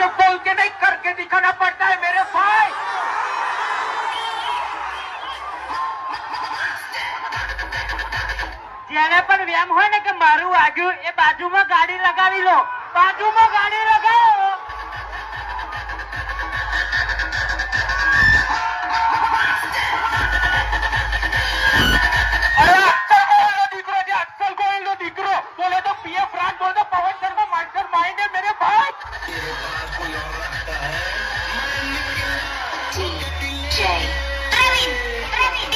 सिर्फ बोल के नहीं करके दिखाना पड़ता है मेरे भाई। જ્યારે પણ વેમ હોય ને કે મારું વાગ્યું એ બાજુમાં ગાડી લગાવી લો, બાજુમાં ગાડી લગાવો. અરે અક્કલ ગોયલનો દીકરો છે, અક્કલ ગોયલનો દીકરો. બોલે તો પીએફ ફ્રાન્સ, બોલે તો પવન શર્મા, માસ્ટર માઇન્ડ है मेरे भाई. DJ Praveen.